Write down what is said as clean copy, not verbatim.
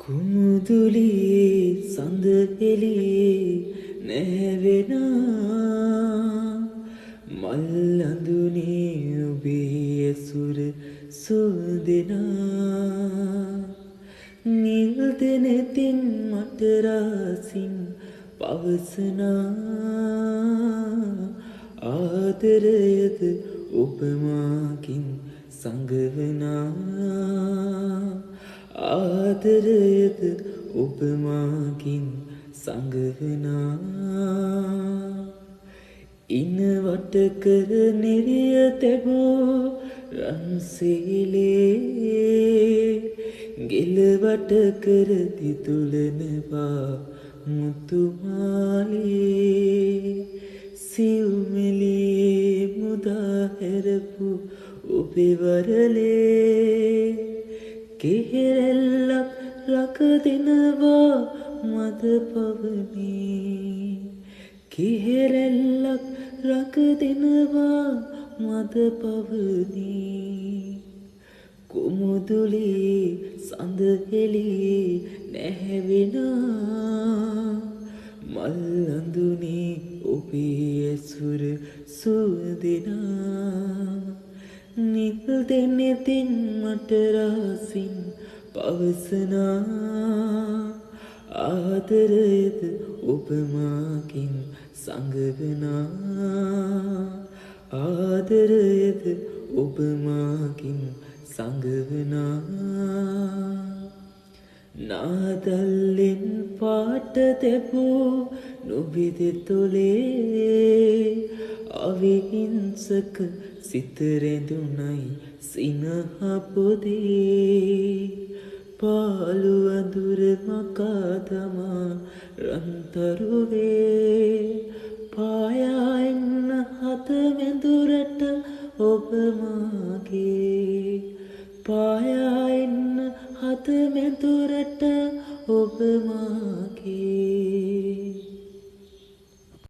කුමුදුලි සඳ එළියේ නැවෙනා මල් අඳුනේ ඔබේ ඇසුර සුවඳෙනා නිල් දෙනෙතින් මට රාසින් පවසනා ආදරයද ඔබ මාකින් සංගවනා ආදරයද ඔබ මාකින් සංගවනා ඉන වට කර නිරිය තැබූ රන්සීලේ ගෙලවට කර දිතුලනවා මුතුමාලේ සිව්මෙලියේ මුදා හැරපු ඔබේ වරලේ කෙහෙරැල්ලක් රක දෙනවා මද පවනේ කෙහෙරැල්ලක් රක දෙනවා මද පවනේ කුමුදුලි සඳ එළියේ නැහැවෙනා මල් අඳුනේ ඔබේ ඇසුර සුවඳෙනා නිල් දෙනෙතින් මට රාසින් පවසනා ආදරයද ඔබ මාකින් සංගවනා ආදරයද ඔබ මාකින් සංගවනා නාදල්ලෙන් පාට තැබූ නොබිදෙ තොලේ අවිහිංසක සිත රැඳුනයි සිනහ පොදේ පාළු අඳුර මකා දමා රන්තරුවේ පායා එන්න හත වැඳුරට ඔබ මාගේ පායා එන්න හත වැඳුරට ඔබ මාගේ